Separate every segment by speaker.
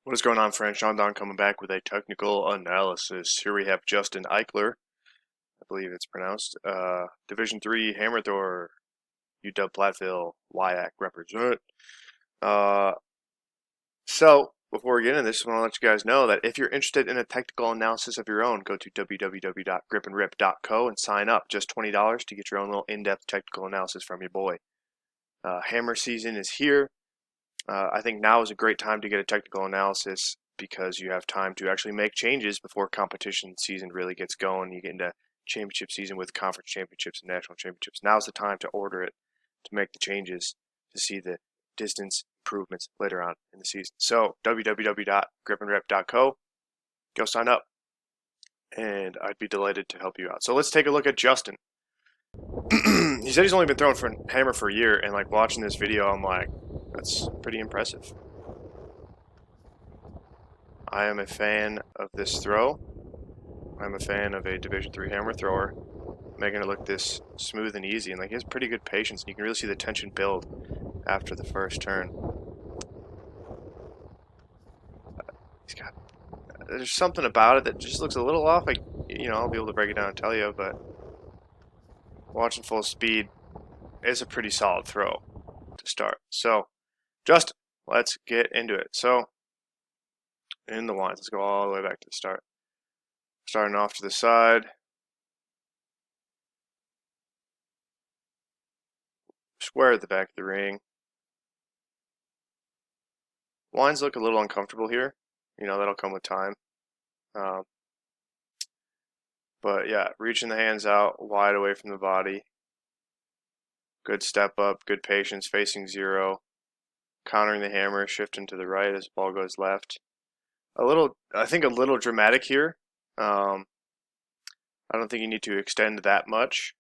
Speaker 1: What is going on, friends? Sean Don coming back with a technical analysis. Here we have Justin Eichler, I believe it's pronounced. Division 3 hammer thrower, UW Platteville, WIAC represent. Uh, Before we get into this, I want to let you guys know that if you're interested in a technical analysis of your own, go to www.gripandrip.co and sign up. Just $20 to get your own little in-depth technical analysis from your boy. Hammer season is here. I think now is a great time to get a technical analysis because you have time to actually make changes before competition season really gets going. You get into championship season with conference championships and national championships. Now's the time to order it, to make the changes, to see the distance improvements later on in the season. So www.gripandrep.co, go sign up, and I'd be delighted to help you out. So let's take a look at Justin. He said he's only been throwing for hammer for a year, and like watching this video, I'm like, that's pretty impressive. I am a fan of this throw. I'm a fan of a Division 3 hammer thrower, making it look this smooth and easy. And like he has pretty good patience, and you can really see the tension build after the first turn. There's something about it that just looks a little off. Like, I'll be able to break it down and tell you, but watching full speed is a pretty solid throw to start. So, Justin, let's get into it. So, in the lines, let's go all the way back to the start. Starting off to the side. Square at the back of the ring. Lines look a little uncomfortable here. That'll come with time. But yeah, reaching the hands out wide away from the body. Good step up, good patience, facing zero. Countering the hammer, shifting to the right as the ball goes left. I think a little dramatic here. I don't think you need to extend that much.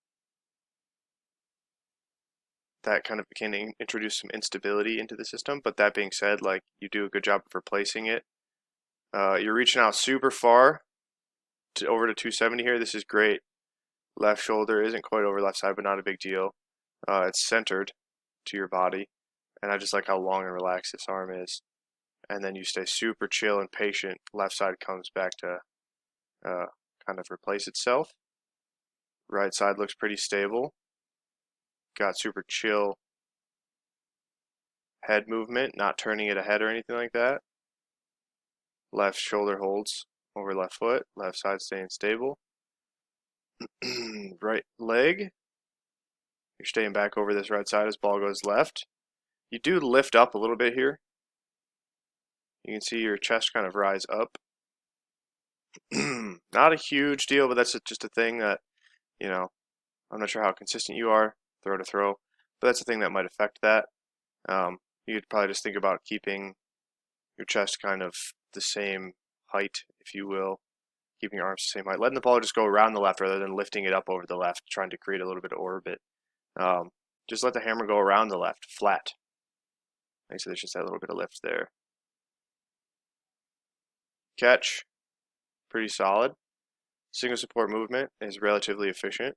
Speaker 1: That kind of can introduce some instability into the system. But that being said, like you do a good job of replacing it. You're reaching out super far over to 270 here. This is great. Left shoulder isn't quite over left side, but not a big deal. It's centered to your body, and I just like how long and relaxed this arm is. And then you stay super chill and patient. Left side comes back to kind of replace itself. Right side looks pretty stable. Got super chill head movement, not turning it ahead or anything like that. Left shoulder holds over left foot. Left side staying stable. Right leg. You're staying back over this right side as ball goes left. You do lift up a little bit here. You can see your chest kind of rise up. Not a huge deal, but that's just a thing that, I'm not sure how consistent you are, throw to throw, but that's a thing that might affect that. You could probably just think about keeping your chest kind of the same height, if you will, keeping your arms the same height, letting the ball just go around the left rather than lifting it up over the left, trying to create a little bit of orbit. Just let the hammer go around the left, flat. Like so there's just that little bit of lift there. Catch, pretty solid. Single support movement is relatively efficient.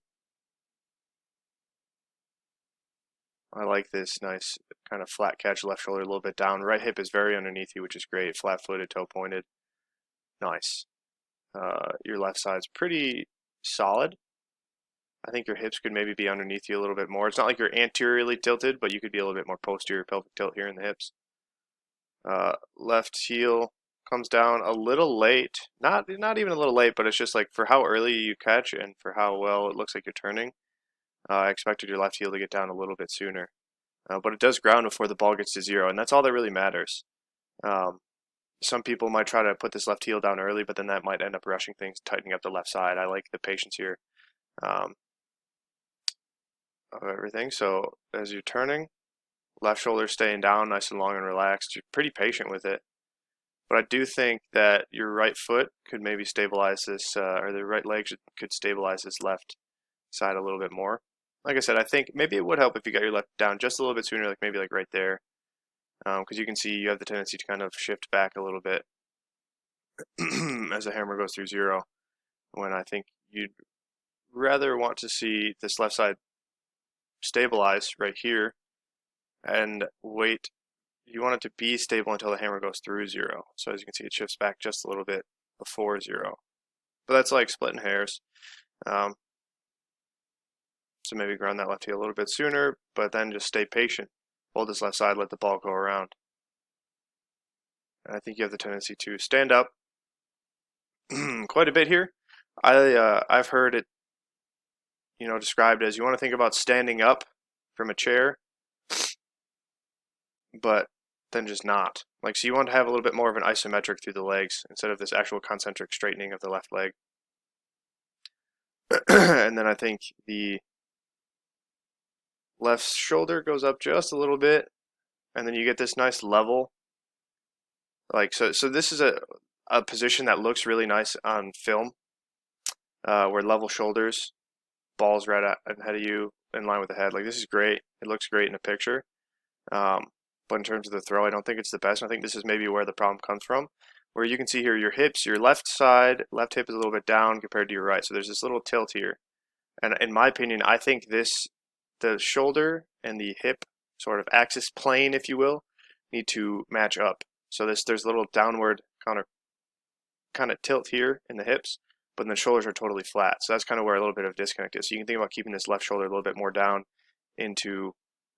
Speaker 1: I like this nice kind of flat catch, left shoulder a little bit down. Right hip is very underneath you, which is great. Flat-footed, toe-pointed. Nice. Your left side's pretty solid. I think your hips could maybe be underneath you a little bit more. It's not like you're anteriorly tilted, but you could be a little bit more posterior pelvic tilt here in the hips. Left heel comes down a little late. Not even a little late, but it's just like for how early you catch and for how well it looks like you're turning. I expected your left heel to get down a little bit sooner. But it does ground before the ball gets to zero, and that's all that really matters. Some people might try to put this left heel down early, but then that might end up rushing things, tightening up the left side. I like the patience here of everything. So as you're turning, left shoulder staying down nice and long and relaxed. You're pretty patient with it. But I do think that your right foot could maybe stabilize this, or the right leg could stabilize this left side a little bit more. Like I said, I think maybe it would help if you got your left down just a little bit sooner, like maybe like right there. Because you can see you have the tendency to kind of shift back a little bit as the hammer goes through zero, when I think you'd rather want to see this left side stabilize right here and wait you want it to be stable until the hammer goes through 0. So as you can see, it shifts back just a little bit before 0. But that's like splitting hairs. Um, so maybe ground that left heel a little bit sooner, but then just stay patient. Hold this left side, let the ball go around. And I think you have the tendency to stand up quite a bit here. I've heard it, described as you want to think about standing up from a chair, but then just not. Like, so you want to have a little bit more of an isometric through the legs instead of this actual concentric straightening of the left leg. And then I think the left shoulder goes up just a little bit, and then you get this nice level. Like, so this is a position that looks really nice on film, where level shoulders, balls right ahead of you in line with the head. Like, this is great. It looks great in a picture. But in terms of the throw, I don't think it's the best. I think this is maybe where the problem comes from, where you can see here your hips, your left hip is a little bit down compared to your right. So there's this little tilt here. And in my opinion, I think the shoulder and the hip sort of axis plane, if you will, need to match up. So there's a little downward kind of tilt here in the hips, but then the shoulders are totally flat. So that's kind of where a little bit of disconnect is. So you can think about keeping this left shoulder a little bit more down into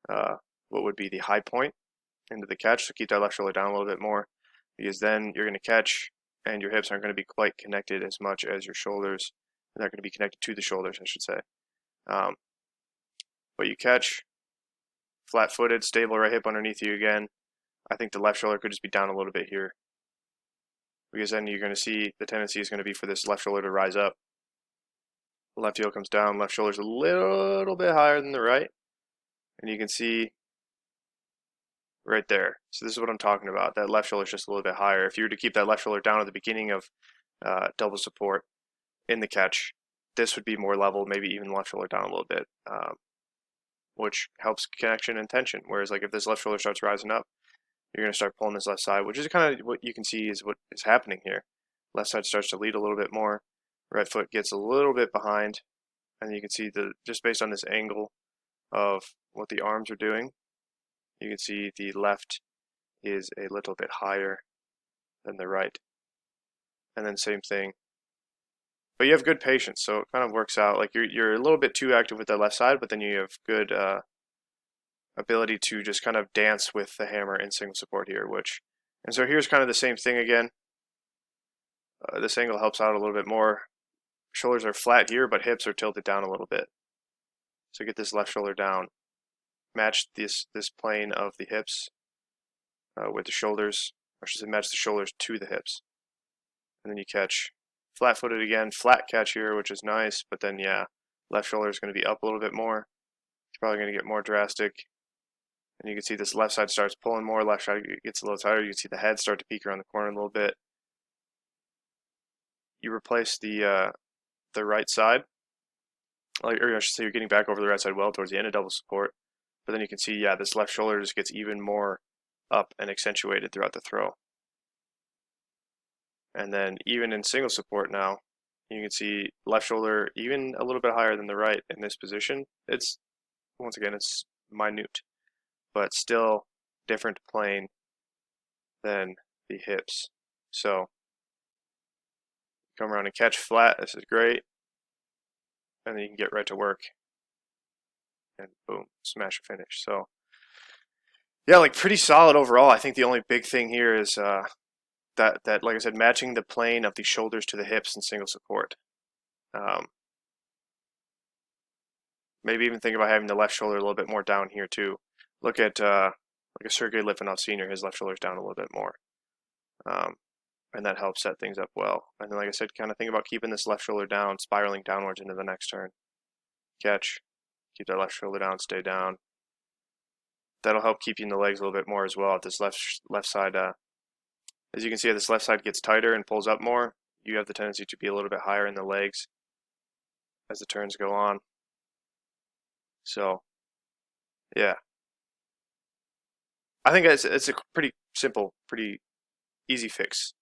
Speaker 1: what would be the high point into the catch. So keep that left shoulder down a little bit more, because then you're going to catch and your hips aren't going to be quite connected as much as your shoulders. They're not going to be connected to the shoulders, I should say. But you catch, flat-footed, stable right hip underneath you again. I think the left shoulder could just be down a little bit here, because then you're going to see the tendency is going to be for this left shoulder to rise up. The left heel comes down, left shoulder's a little bit higher than the right, and you can see right there. So this is what I'm talking about. That left shoulder is just a little bit higher. If you were to keep that left shoulder down at the beginning of double support in the catch, this would be more level, maybe even left shoulder down a little bit, which helps connection and tension. Whereas like if this left shoulder starts rising up, you're going to start pulling this left side, which is kind of what you can see is what is happening here. Left side starts to lead a little bit more. Right foot gets a little bit behind, and you can see just based on this angle of what the arms are doing, you can see the left is a little bit higher than the right. And then same thing. But you have good patience, so it kind of works out. Like you're a little bit too active with the left side, but then you have good ability to just kind of dance with the hammer in single support here, and so here's kind of the same thing again. This angle helps out a little bit more. Shoulders are flat here, but hips are tilted down a little bit. So get this left shoulder down. Match this plane of the hips with the shoulders, or should I say match the shoulders to the hips. And then you catch flat-footed again, flat catch here, which is nice, but then yeah, left shoulder is going to be up a little bit more. It's probably going to get more drastic. And you can see this left side starts pulling more, left side gets a little tighter. You can see the head start to peek around the corner a little bit. You replace the right side, or I should say you're getting back over the right side well towards the end of double support. But then you can see, yeah, this left shoulder just gets even more up and accentuated throughout the throw. And then even in single support now, you can see left shoulder even a little bit higher than the right in this position. Once again, it's minute, but still different plane than the hips. So come around and catch flat. This is great. And then you can get right to work. And boom, smash a finish. So yeah, like pretty solid overall. I think the only big thing here is that like I said, matching the plane of the shoulders to the hips in single support. Maybe even think about having the left shoulder a little bit more down here too. Look at like a Sergey Litvinov Sr., his left shoulder's down a little bit more. And that helps set things up well. And then like I said, kind of think about keeping this left shoulder down, spiraling downwards into the next turn. Catch, keep that left shoulder down, stay down. That'll help keep you in the legs a little bit more as well. If this left side, as you can see, if this left side gets tighter and pulls up more, you have the tendency to be a little bit higher in the legs as the turns go on. So, yeah. I think it's a pretty simple, pretty easy fix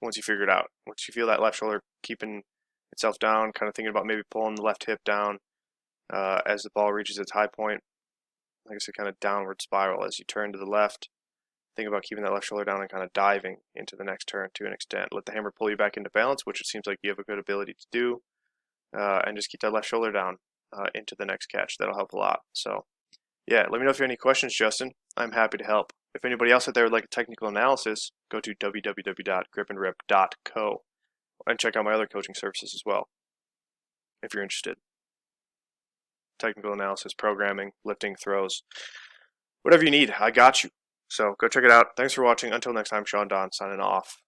Speaker 1: once you figure it out. Once you feel that left shoulder keeping itself down, kind of thinking about maybe pulling the left hip down as the ball reaches its high point. Like I said, kind of downward spiral as you turn to the left. think about keeping that left shoulder down and kind of diving into the next turn to an extent. Let the hammer pull you back into balance, which it seems like you have a good ability to do, and just keep that left shoulder down into the next catch. That'll help a lot. So, yeah, let me know if you have any questions, Justin. I'm happy to help. If anybody else out there would like a technical analysis, go to www.gripandrip.co and check out my other coaching services as well, if you're interested. Technical analysis, programming, lifting, throws, whatever you need, I got you. So go check it out. Thanks for watching. Until next time, Sean Don signing off.